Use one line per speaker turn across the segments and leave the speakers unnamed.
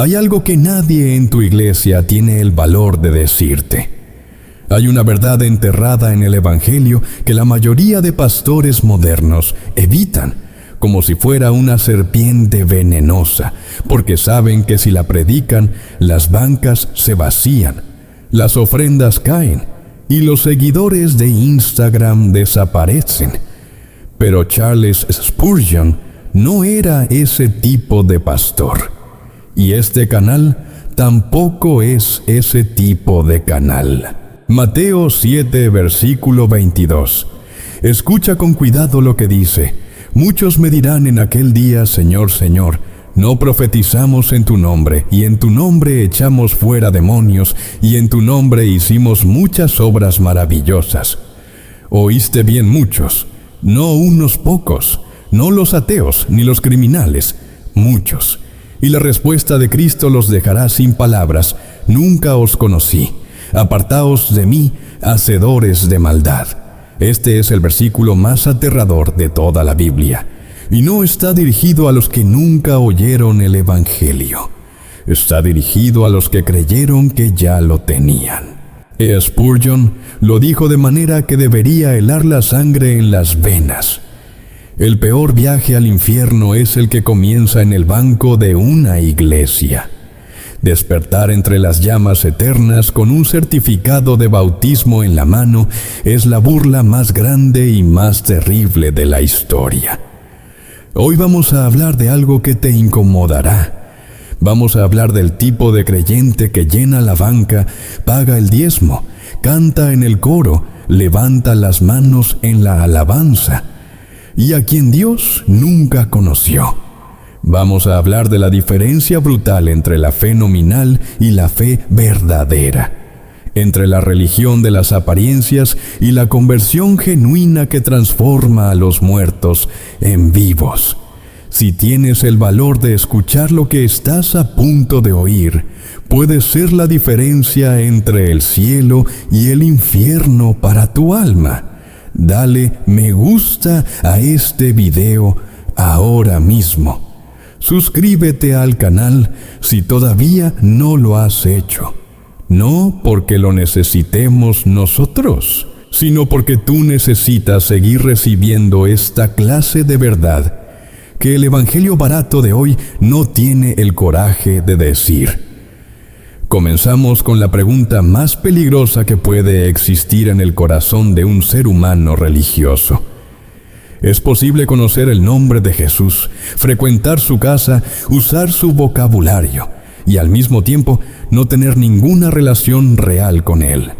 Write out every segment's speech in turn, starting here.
Hay algo que nadie en tu iglesia tiene el valor de decirte. Hay una verdad enterrada en el Evangelio que la mayoría de pastores modernos evitan, como si fuera una serpiente venenosa, porque saben que si la predican, las bancas se vacían, las ofrendas caen y los seguidores de Instagram desaparecen. Pero Charles Spurgeon no era ese tipo de pastor. Y este canal tampoco es ese tipo de canal. Mateo 7, versículo 22. Escucha con cuidado lo que dice. Muchos me dirán en aquel día, Señor, Señor, no profetizamos en tu nombre, y en tu nombre echamos fuera demonios, y en tu nombre hicimos muchas obras maravillosas. Oíste bien muchos, no unos pocos, no los ateos ni los criminales, muchos. Y la respuesta de Cristo los dejará sin palabras: nunca os conocí. Apartaos de mí, hacedores de maldad. Este es el versículo más aterrador de toda la Biblia. Y no está dirigido a los que nunca oyeron el Evangelio. Está dirigido a los que creyeron que ya lo tenían. Spurgeon lo dijo de manera que debería helar la sangre en las venas. El peor viaje al infierno es el que comienza en el banco de una iglesia. Despertar entre las llamas eternas con un certificado de bautismo en la mano es la burla más grande y más terrible de la historia. Hoy vamos a hablar de algo que te incomodará. Vamos a hablar del tipo de creyente que llena la banca, paga el diezmo, canta en el coro, levanta las manos en la alabanza, y a quien Dios nunca conoció. Vamos a hablar de la diferencia brutal entre la fe nominal y la fe verdadera, entre la religión de las apariencias y la conversión genuina que transforma a los muertos en vivos. Si tienes el valor de escuchar lo que estás a punto de oír, puede ser la diferencia entre el cielo y el infierno para tu alma. Dale me gusta a este video ahora mismo. Suscríbete al canal si todavía no lo has hecho. No porque lo necesitemos nosotros, sino porque tú necesitas seguir recibiendo esta clase de verdad que el evangelio barato de hoy no tiene el coraje de decir. Comenzamos con la pregunta más peligrosa que puede existir en el corazón de un ser humano religioso. Es posible conocer el nombre de Jesús, frecuentar su casa, usar su vocabulario y al mismo tiempo no tener ninguna relación real con Él.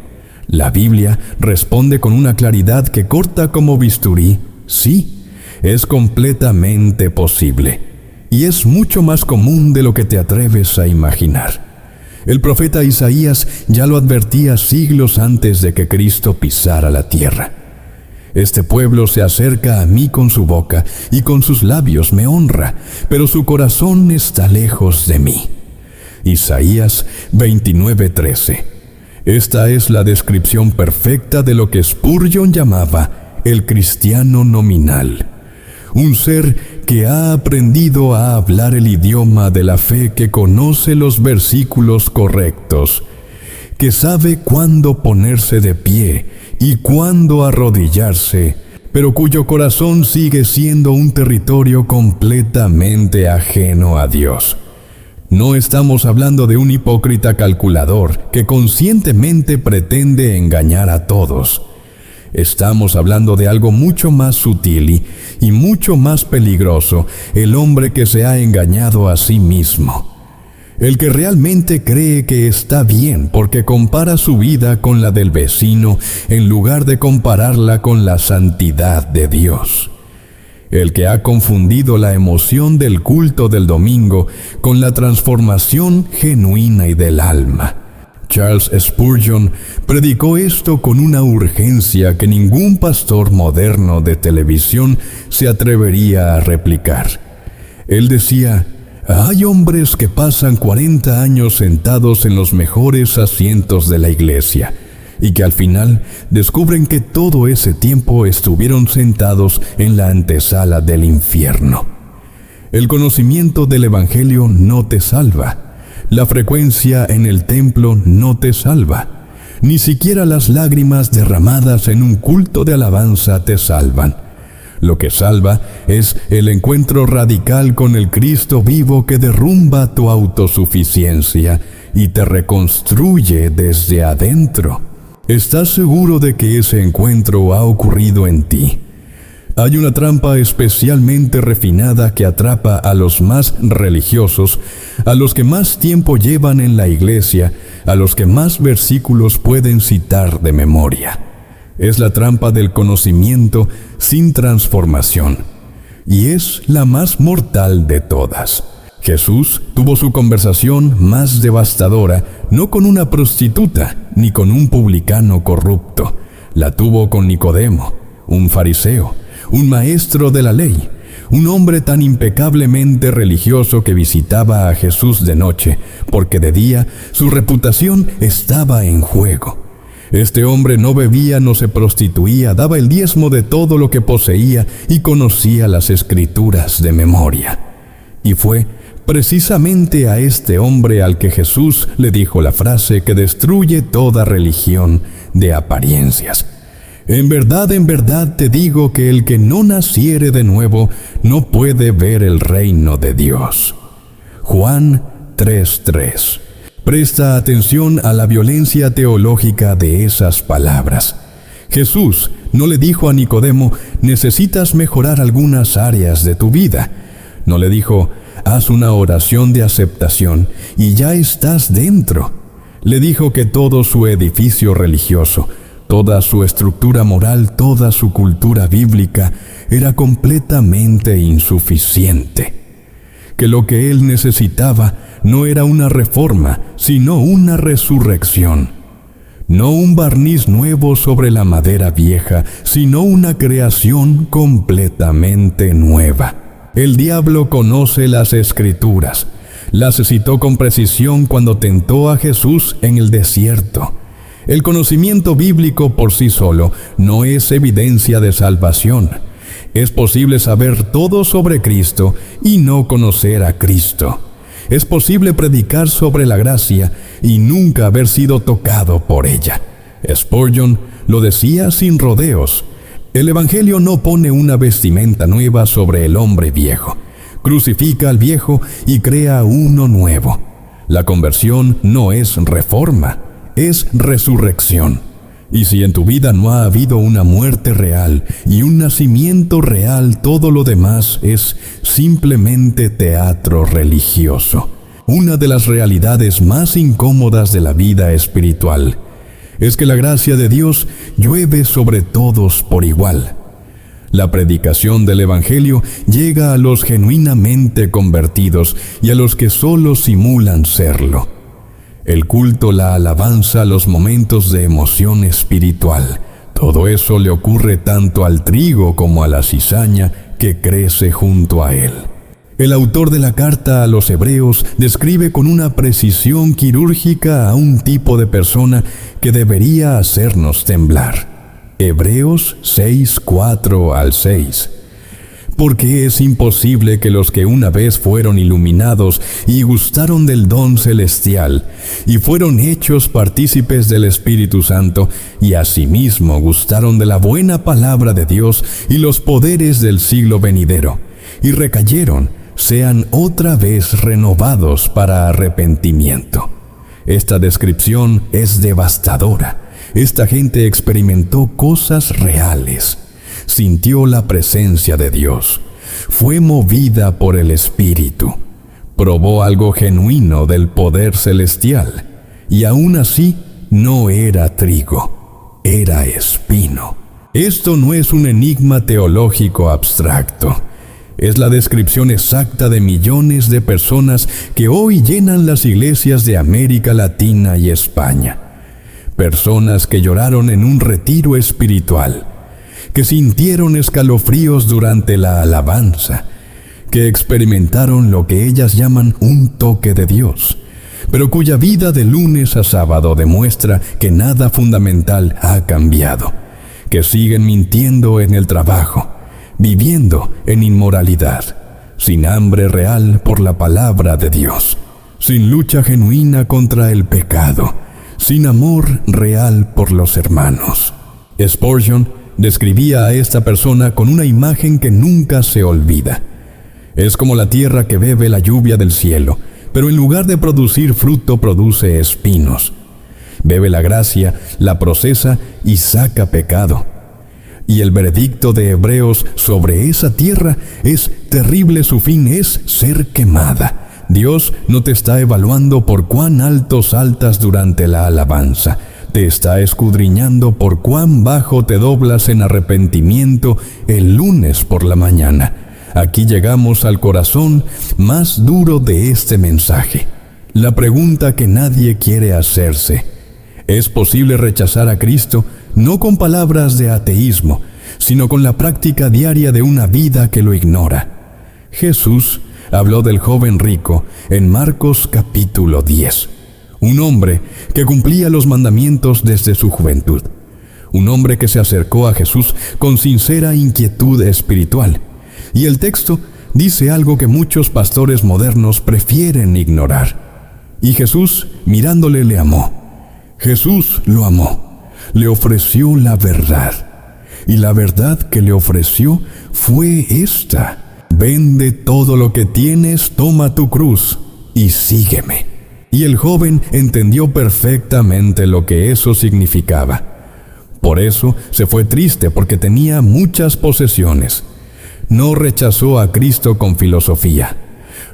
La Biblia responde con una claridad que corta como bisturí: sí, es completamente posible. Y es mucho más común de lo que te atreves a imaginar. El profeta Isaías ya lo advertía siglos antes de que Cristo pisara la tierra. Este pueblo se acerca a mí con su boca y con sus labios me honra, pero su corazón está lejos de mí. Isaías 29:13. Esta es la descripción perfecta de lo que Spurgeon llamaba el cristiano nominal. Un ser que ha aprendido a hablar el idioma de la fe, que conoce los versículos correctos, que sabe cuándo ponerse de pie y cuándo arrodillarse, pero cuyo corazón sigue siendo un territorio completamente ajeno a Dios. No estamos hablando de un hipócrita calculador que conscientemente pretende engañar a todos. Estamos hablando de algo mucho más sutil y mucho más peligroso: el hombre que se ha engañado a sí mismo. El que realmente cree que está bien porque compara su vida con la del vecino en lugar de compararla con la santidad de Dios. El que ha confundido la emoción del culto del domingo con la transformación genuina y del alma. Charles Spurgeon predicó esto con una urgencia que ningún pastor moderno de televisión se atrevería a replicar. Él decía: hay hombres que pasan 40 años sentados en los mejores asientos de la iglesia y que al final descubren que todo ese tiempo estuvieron sentados en la antesala del infierno. El conocimiento del evangelio no te salva. La frecuencia en el templo no te salva. Ni siquiera las lágrimas derramadas en un culto de alabanza te salvan. Lo que salva es el encuentro radical con el Cristo vivo que derrumba tu autosuficiencia y te reconstruye desde adentro. ¿Estás seguro de que ese encuentro ha ocurrido en ti? Hay una trampa especialmente refinada que atrapa a los más religiosos, a los que más tiempo llevan en la iglesia, a los que más versículos pueden citar de memoria. Es la trampa del conocimiento sin transformación, y es la más mortal de todas. Jesús tuvo su conversación más devastadora no con una prostituta ni con un publicano corrupto. La tuvo con Nicodemo, un fariseo, un maestro de la ley, un hombre tan impecablemente religioso que visitaba a Jesús de noche, porque de día su reputación estaba en juego. Este hombre no bebía, no se prostituía, daba el diezmo de todo lo que poseía y conocía las Escrituras de memoria. Y fue precisamente a este hombre al que Jesús le dijo la frase que destruye toda religión de apariencias. En verdad te digo que el que no naciere de nuevo no puede ver el reino de Dios. Juan 3:3. Presta atención a la violencia teológica de esas palabras. Jesús no le dijo a Nicodemo, necesitas mejorar algunas áreas de tu vida. No le dijo, haz una oración de aceptación y ya estás dentro. Le dijo que todo su edificio religioso, toda su estructura moral, toda su cultura bíblica era completamente insuficiente. Que lo que él necesitaba no era una reforma, sino una resurrección. No un barniz nuevo sobre la madera vieja, sino una creación completamente nueva. El diablo conoce las Escrituras. Las citó con precisión cuando tentó a Jesús en el desierto. El conocimiento bíblico por sí solo no es evidencia de salvación. Es posible saber todo sobre Cristo y no conocer a Cristo. Es posible predicar sobre la gracia y nunca haber sido tocado por ella. Spurgeon lo decía sin rodeos. El Evangelio no pone una vestimenta nueva sobre el hombre viejo. Crucifica al viejo y crea uno nuevo. La conversión no es reforma, es resurrección. Y si en tu vida no ha habido una muerte real y un nacimiento real, todo lo demás es simplemente teatro religioso. Una de las realidades más incómodas de la vida espiritual es que la gracia de Dios llueve sobre todos por igual. La predicación del Evangelio llega a los genuinamente convertidos y a los que solo simulan serlo. El culto, la alabanza, los momentos de emoción espiritual, todo eso le ocurre tanto al trigo como a la cizaña que crece junto a él. El autor de la carta a los Hebreos describe con una precisión quirúrgica a un tipo de persona que debería hacernos temblar. Hebreos 6:4-6. Porque es imposible que los que una vez fueron iluminados y gustaron del don celestial, y fueron hechos partícipes del Espíritu Santo, y asimismo gustaron de la buena palabra de Dios y los poderes del siglo venidero, y recayeron, sean otra vez renovados para arrepentimiento. Esta descripción es devastadora. Esta gente experimentó cosas reales. Sintió la presencia de Dios, fue movida por el Espíritu, probó algo genuino del poder celestial, y aún así no era trigo, era espino. Esto no es un enigma teológico abstracto, es la descripción exacta de millones de personas que hoy llenan las iglesias de América Latina y España. Personas que lloraron en un retiro espiritual, que sintieron escalofríos durante la alabanza, que experimentaron lo que ellas llaman un toque de Dios, pero cuya vida de lunes a sábado demuestra que nada fundamental ha cambiado, que siguen mintiendo en el trabajo, viviendo en inmoralidad, sin hambre real por la palabra de Dios, sin lucha genuina contra el pecado, sin amor real por los hermanos. Spurgeon describía a esta persona con una imagen que nunca se olvida. Es como la tierra que bebe la lluvia del cielo, pero en lugar de producir fruto produce espinos. Bebe la gracia, la procesa y saca pecado. Y el veredicto de Hebreos sobre esa tierra es terrible, su fin es ser quemada. Dios no te está evaluando por cuán alto saltas durante la alabanza. Te está escudriñando por cuán bajo te doblas en arrepentimiento el lunes por la mañana. Aquí llegamos al corazón más duro de este mensaje. La pregunta que nadie quiere hacerse: ¿es posible rechazar a Cristo no con palabras de ateísmo, sino con la práctica diaria de una vida que lo ignora? Jesús habló del joven rico en Marcos capítulo 10. Un hombre que cumplía los mandamientos desde su juventud. Un hombre que se acercó a Jesús con sincera inquietud espiritual. Y el texto dice algo que muchos pastores modernos prefieren ignorar. Y Jesús, mirándole, le amó. Jesús lo amó. Le ofreció la verdad. Y la verdad que le ofreció fue esta: vende todo lo que tienes, toma tu cruz y sígueme. Y el joven entendió perfectamente lo que eso significaba. Por eso se fue triste, porque tenía muchas posesiones. No rechazó a Cristo con filosofía.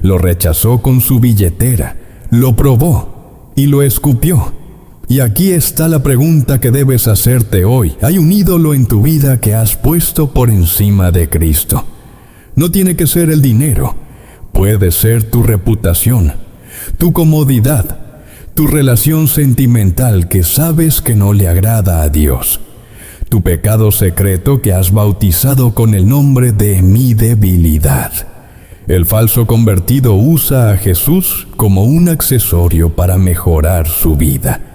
Lo rechazó con su billetera. Lo probó y lo escupió. Y aquí está la pregunta que debes hacerte hoy. ¿Hay un ídolo en tu vida que has puesto por encima de Cristo? No tiene que ser el dinero. Puede ser tu reputación, tu comodidad, tu relación sentimental que sabes que no le agrada a Dios. Tu pecado secreto que has bautizado con el nombre de mi debilidad. El falso convertido usa a Jesús como un accesorio para mejorar su vida.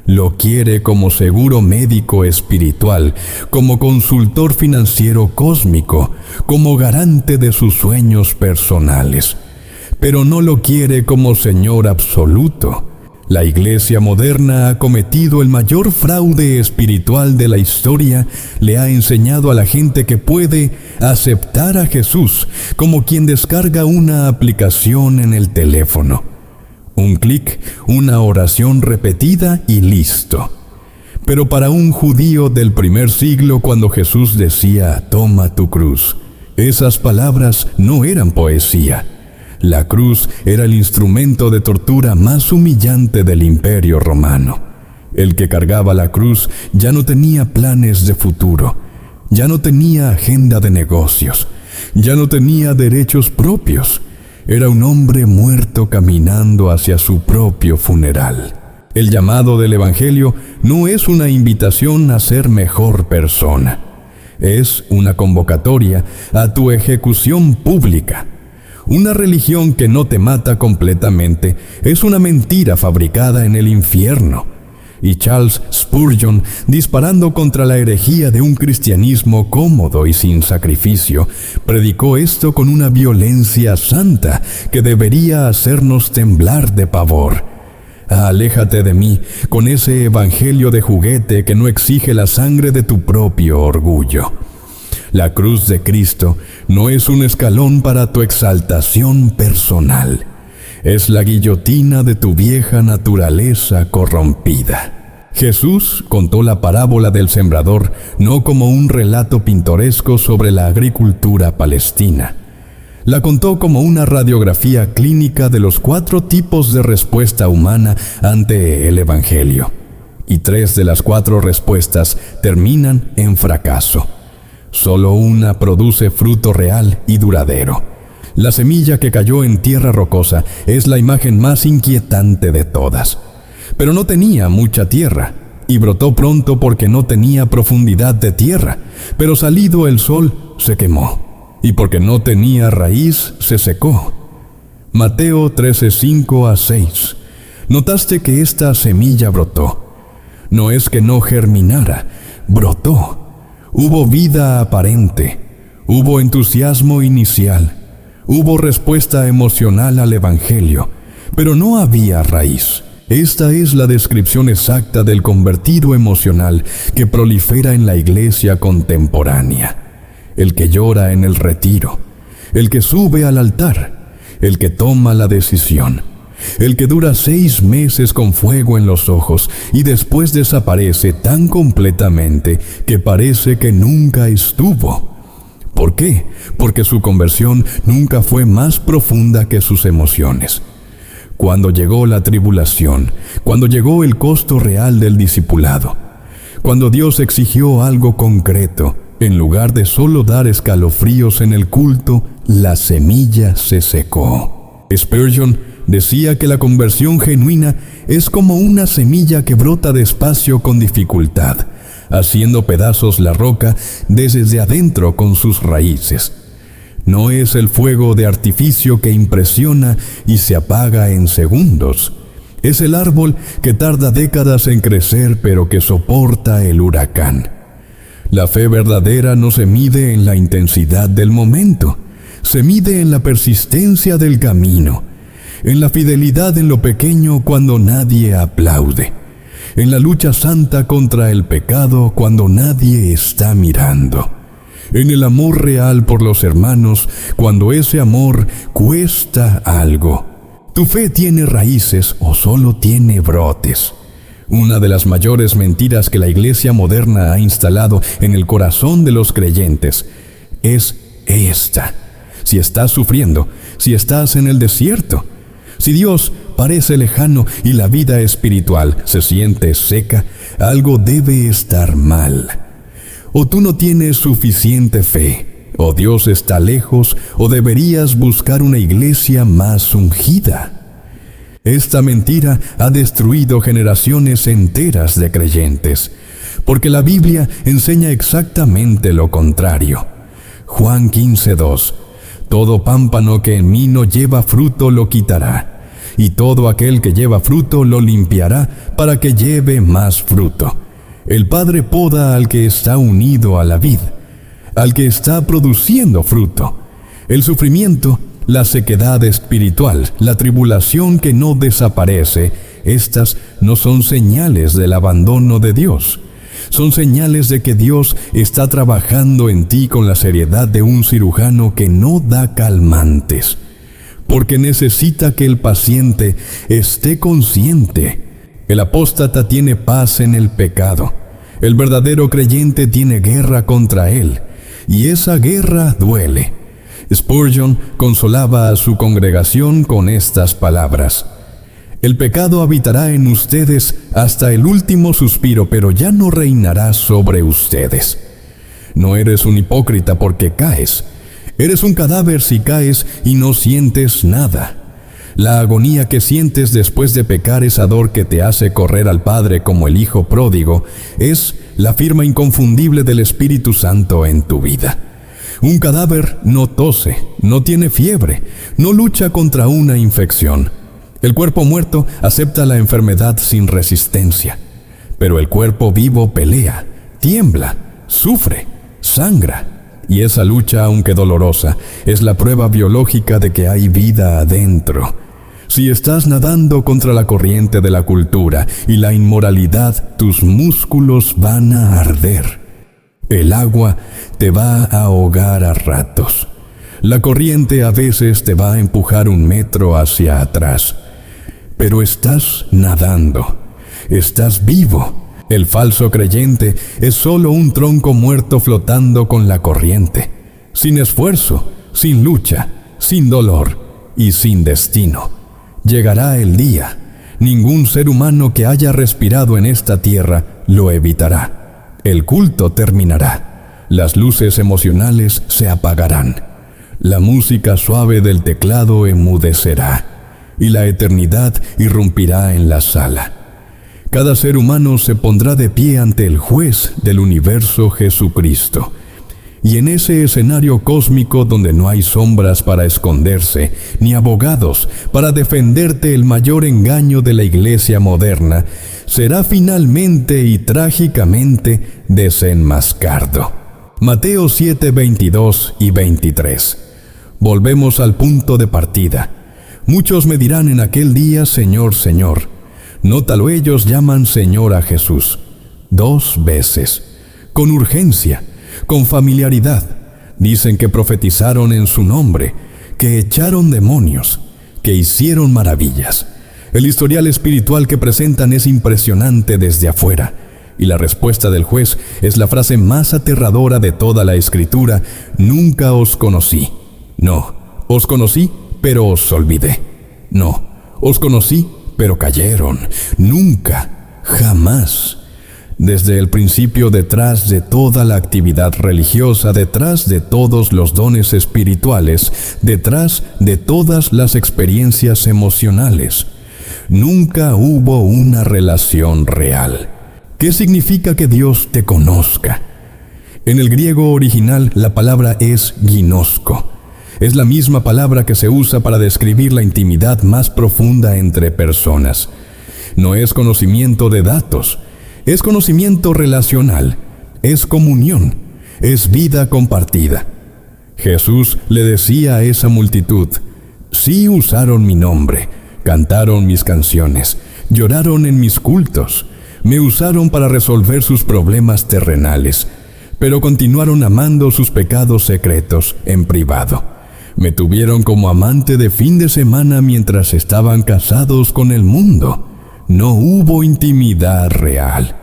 Lo quiere como seguro médico espiritual, como consultor financiero cósmico, como garante de sus sueños personales. Pero no lo quiere como Señor absoluto. La iglesia moderna ha cometido el mayor fraude espiritual de la historia. Le ha enseñado a la gente que puede aceptar a Jesús como quien descarga una aplicación en el teléfono. Un clic, una oración repetida y listo. Pero para un judío del primer siglo, cuando Jesús decía «toma tu cruz», esas palabras no eran poesía. La cruz era el instrumento de tortura más humillante del Imperio Romano. El que cargaba la cruz ya no tenía planes de futuro, ya no tenía agenda de negocios, ya no tenía derechos propios. Era un hombre muerto caminando hacia su propio funeral. El llamado del Evangelio no es una invitación a ser mejor persona. Es una convocatoria a tu ejecución pública. Una religión que no te mata completamente es una mentira fabricada en el infierno. Y Charles Spurgeon, disparando contra la herejía de un cristianismo cómodo y sin sacrificio, predicó esto con una violencia santa que debería hacernos temblar de pavor. Aléjate de mí con ese evangelio de juguete que no exige la sangre de tu propio orgullo. La cruz de Cristo no es un escalón para tu exaltación personal. Es la guillotina de tu vieja naturaleza corrompida. Jesús contó la parábola del sembrador no como un relato pintoresco sobre la agricultura palestina. La contó como una radiografía clínica de los 4 tipos de respuesta humana ante el Evangelio. Y 3 de las 4 respuestas terminan en fracaso. Solo una produce fruto real y duradero. La semilla que cayó en tierra rocosa es la imagen más inquietante de todas. Pero no tenía mucha tierra, y brotó pronto porque no tenía profundidad de tierra. Pero salido el sol, se quemó, y porque no tenía raíz, se secó. Mateo 13:5-6. ¿Notaste que esta semilla brotó? No es que no germinara, brotó. Hubo vida aparente, hubo entusiasmo inicial, hubo respuesta emocional al Evangelio, pero no había raíz. Esta es la descripción exacta del convertido emocional que prolifera en la iglesia contemporánea. El que llora en el retiro, el que sube al altar, el que toma la decisión, el que dura 6 meses con fuego en los ojos y después desaparece tan completamente que parece que nunca estuvo. ¿Por qué? Porque su conversión nunca fue más profunda que sus emociones. Cuando llegó la tribulación, cuando llegó el costo real del discipulado, cuando Dios exigió algo concreto, en lugar de solo dar escalofríos en el culto, la semilla se secó. Spurgeon decía que la conversión genuina es como una semilla que brota despacio con dificultad, haciendo pedazos la roca desde adentro con sus raíces. No es el fuego de artificio que impresiona y se apaga en segundos. Es el árbol que tarda décadas en crecer pero que soporta el huracán. La fe verdadera no se mide en la intensidad del momento, se mide en la persistencia del camino, en la fidelidad en lo pequeño cuando nadie aplaude, en la lucha santa contra el pecado cuando nadie está mirando, en el amor real por los hermanos cuando ese amor cuesta algo. ¿Tu fe tiene raíces o solo tiene brotes? Una de las mayores mentiras que la iglesia moderna ha instalado en el corazón de los creyentes es esta. Si estás sufriendo, si estás en el desierto, si Dios parece lejano y la vida espiritual se siente seca, algo debe estar mal. O tú no tienes suficiente fe, o Dios está lejos, o deberías buscar una iglesia más ungida. Esta mentira ha destruido generaciones enteras de creyentes, porque la Biblia enseña exactamente lo contrario. Juan 15:2: Todo pámpano que en mí no lleva fruto lo quitará, y todo aquel que lleva fruto lo limpiará para que lleve más fruto. El Padre poda al que está unido a la vid, al que está produciendo fruto. El sufrimiento, la sequedad espiritual, la tribulación que no desaparece, estas no son señales del abandono de Dios. Son señales de que Dios está trabajando en ti con la seriedad de un cirujano que no da calmantes, porque necesita que el paciente esté consciente. El apóstata tiene paz en el pecado. El verdadero creyente tiene guerra contra él, y esa guerra duele. Spurgeon consolaba a su congregación con estas palabras: El pecado habitará en ustedes hasta el último suspiro, pero ya no reinará sobre ustedes. No eres un hipócrita porque caes. Eres un cadáver si caes y no sientes nada. La agonía que sientes después de pecar, esa dor que te hace correr al Padre como el Hijo pródigo, es la firma inconfundible del Espíritu Santo en tu vida. Un cadáver no tose, no tiene fiebre, no lucha contra una infección. El cuerpo muerto acepta la enfermedad sin resistencia, pero el cuerpo vivo pelea, tiembla, sufre, sangra. Y esa lucha, aunque dolorosa, es la prueba biológica de que hay vida adentro. Si estás nadando contra la corriente de la cultura y la inmoralidad, tus músculos van a arder. El agua te va a ahogar a ratos. La corriente a veces te va a empujar 1 metro hacia atrás. Pero estás nadando, estás vivo. El falso creyente es solo un tronco muerto flotando con la corriente, sin esfuerzo, sin lucha, sin dolor y sin destino. Llegará el día. Ningún ser humano que haya respirado en esta tierra lo evitará. El culto terminará. Las luces emocionales se apagarán. La música suave del teclado enmudecerá, y la eternidad irrumpirá en la sala. Cada ser humano se pondrá de pie ante el juez del universo, Jesucristo. Y en ese escenario cósmico donde no hay sombras para esconderse, ni abogados para defenderte, el mayor engaño de la iglesia moderna será finalmente y trágicamente desenmascarado. Mateo 7:22 y 23. Volvemos al punto de partida. Muchos me dirán en aquel día, Señor, Señor. Nótalo, ellos llaman Señor a Jesús 2 veces, con urgencia, con familiaridad. Dicen que profetizaron en su nombre, que echaron demonios, que hicieron maravillas. El historial espiritual que presentan es impresionante desde afuera, y la respuesta del juez es la frase más aterradora de toda la Escritura: nunca os conocí. No, os conocí, pero os olvidé. No, os conocí, pero cayeron. Nunca, jamás. Desde el principio, detrás de toda la actividad religiosa, detrás de todos los dones espirituales, detrás de todas las experiencias emocionales, nunca hubo una relación real. ¿Qué significa que Dios te conozca? En el griego original la palabra es ginosko. Es la misma palabra que se usa para describir la intimidad más profunda entre personas. No es conocimiento de datos, es conocimiento relacional, es comunión, es vida compartida. Jesús le decía a esa multitud: sí usaron mi nombre, cantaron mis canciones, lloraron en mis cultos, me usaron para resolver sus problemas terrenales, pero continuaron amando sus pecados secretos en privado. Me tuvieron como amante de fin de semana mientras estaban casados con el mundo. No hubo intimidad real.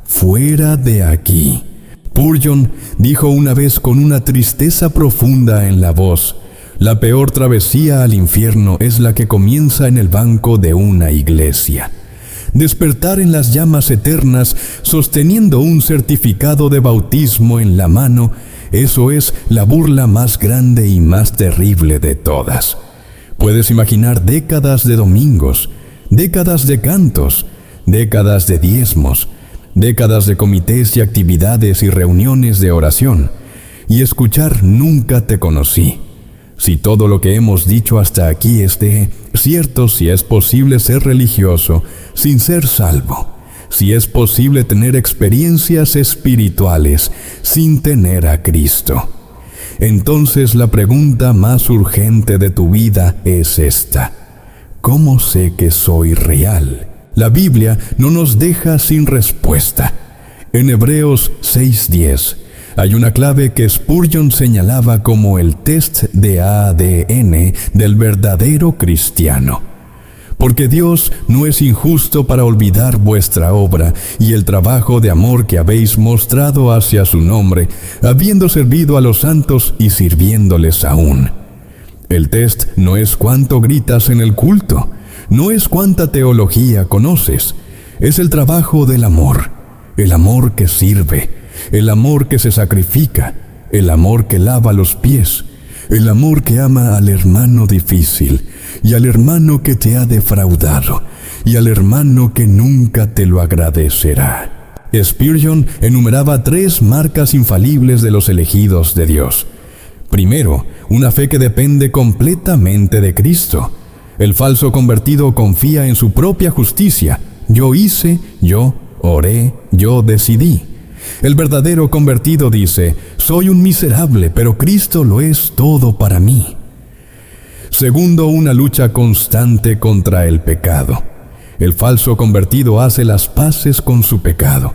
Fuera de aquí. Spurgeon dijo una vez con una tristeza profunda en la voz: la peor travesía al infierno es la que comienza en el banco de una iglesia. Despertar en las llamas eternas sosteniendo un certificado de bautismo en la mano, eso es la burla más grande y más terrible de todas. Puedes imaginar décadas de domingos, décadas de cantos, décadas de diezmos, décadas de comités y actividades y reuniones de oración, y escuchar nunca te conocí. Si todo lo que hemos dicho hasta aquí es cierto, si es posible ser religioso sin ser salvo, si es posible tener experiencias espirituales sin tener a Cristo, entonces la pregunta más urgente de tu vida es esta: ¿cómo sé que soy real? La Biblia no nos deja sin respuesta. En Hebreos 6:10 hay una clave que Spurgeon señalaba como el test de ADN del verdadero cristiano. Porque Dios no es injusto para olvidar vuestra obra y el trabajo de amor que habéis mostrado hacia su nombre, habiendo servido a los santos y sirviéndoles aún. El test no es cuánto gritas en el culto, no es cuánta teología conoces, es el trabajo del amor, el amor que sirve, el amor que se sacrifica, el amor que lava los pies, el amor que ama al hermano difícil y al hermano que te ha defraudado y al hermano que nunca te lo agradecerá. Spurgeon enumeraba 3 marcas infalibles de los elegidos de Dios. Primero, una fe que depende completamente de Cristo. El falso convertido confía en su propia justicia. Yo hice, yo oré, yo decidí. El verdadero convertido dice: soy un miserable, pero Cristo lo es todo para mí. Segundo, una lucha constante contra el pecado. El falso convertido hace las paces con su pecado.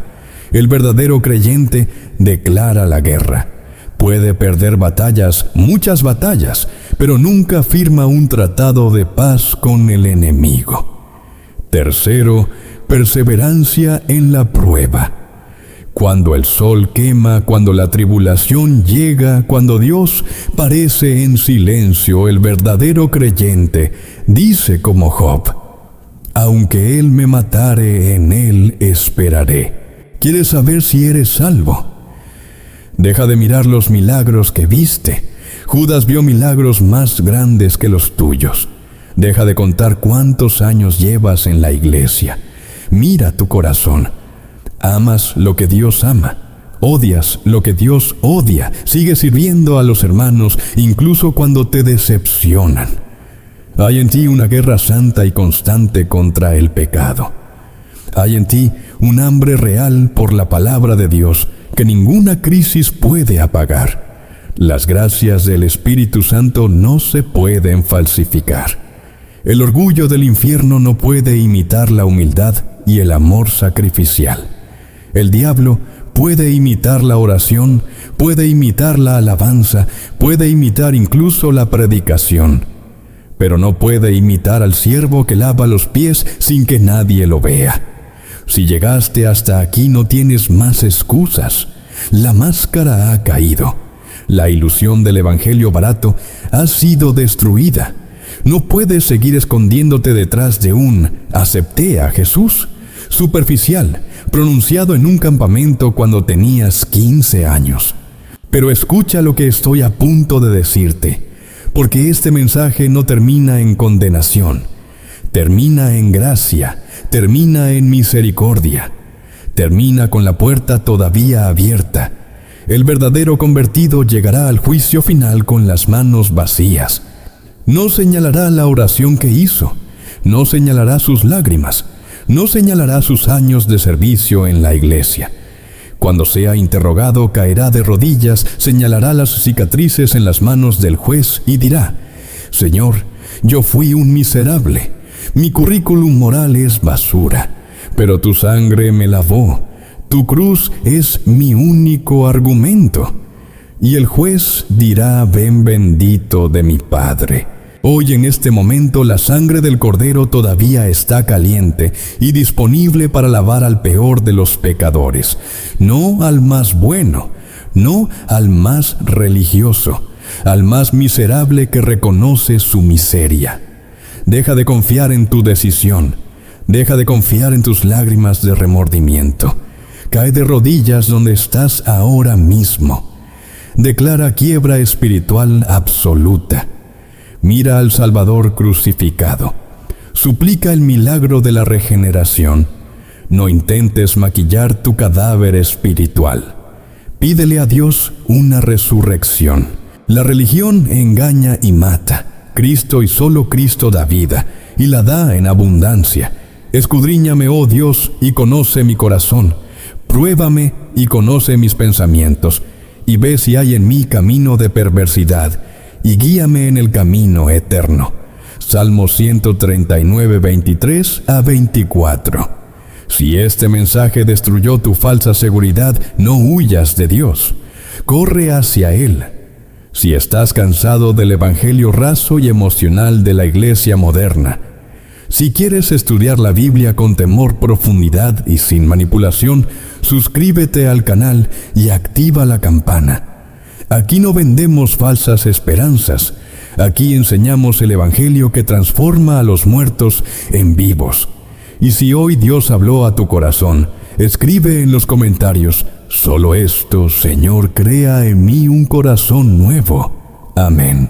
El verdadero creyente declara la guerra. Puede perder batallas, muchas batallas, pero nunca firma un tratado de paz con el enemigo. Tercero, perseverancia en la prueba. Cuando el sol quema, cuando la tribulación llega, cuando Dios parece en silencio, el verdadero creyente dice como Job: aunque Él me matare, en Él esperaré. ¿Quieres saber si eres salvo? Deja de mirar los milagros que viste. Judas vio milagros más grandes que los tuyos. Deja de contar cuántos años llevas en la iglesia. Mira tu corazón. Amas lo que Dios ama, odias lo que Dios odia, sigues sirviendo a los hermanos incluso cuando te decepcionan. Hay en ti una guerra santa y constante contra el pecado. Hay en ti un hambre real por la palabra de Dios que ninguna crisis puede apagar. Las gracias del Espíritu Santo no se pueden falsificar. El orgullo del infierno no puede imitar la humildad y el amor sacrificial. El diablo puede imitar la oración, puede imitar la alabanza, puede imitar incluso la predicación, pero no puede imitar al siervo que lava los pies sin que nadie lo vea. Si llegaste hasta aquí, no tienes más excusas. La máscara ha caído. La ilusión del evangelio barato ha sido destruida. No puedes seguir escondiéndote detrás de un «acepté a Jesús» superficial, pronunciado en un campamento cuando tenías 15 años. Pero escucha lo que estoy a punto de decirte, porque este mensaje no termina en condenación, termina en gracia, termina en misericordia, termina con la puerta todavía abierta. El verdadero convertido llegará al juicio final con las manos vacías. No señalará la oración que hizo, no señalará sus lágrimas, no señalará sus años de servicio en la iglesia. Cuando sea interrogado, caerá de rodillas, señalará las cicatrices en las manos del juez y dirá: «Señor, yo fui un miserable. Mi currículum moral es basura, pero tu sangre me lavó. Tu cruz es mi único argumento». Y el juez dirá: «Ven bendito de mi Padre». Hoy en este momento la sangre del Cordero todavía está caliente y disponible para lavar al peor de los pecadores, no al más bueno, no al más religioso, al más miserable que reconoce su miseria. Deja de confiar en tu decisión, deja de confiar en tus lágrimas de remordimiento. Cae de rodillas donde estás ahora mismo. Declara quiebra espiritual absoluta. Mira al Salvador crucificado. Suplica el milagro de la regeneración. No intentes maquillar tu cadáver espiritual. Pídele a Dios una resurrección. La religión engaña y mata. Cristo y solo Cristo da vida, y la da en abundancia. Escudriñame, oh Dios, y conoce mi corazón. Pruébame y conoce mis pensamientos, y ve si hay en mí camino de perversidad, y guíame en el camino eterno. Salmo 139, 23 a 24. Si este mensaje destruyó tu falsa seguridad, no huyas de Dios. Corre hacia Él. Si estás cansado del evangelio raso y emocional de la iglesia moderna, si quieres estudiar la Biblia con temor, profundidad y sin manipulación, suscríbete al canal y activa la campana. Aquí no vendemos falsas esperanzas. Aquí enseñamos el evangelio que transforma a los muertos en vivos. Y si hoy Dios habló a tu corazón, escribe en los comentarios: «Solo esto, Señor, crea en mí un corazón nuevo». Amén.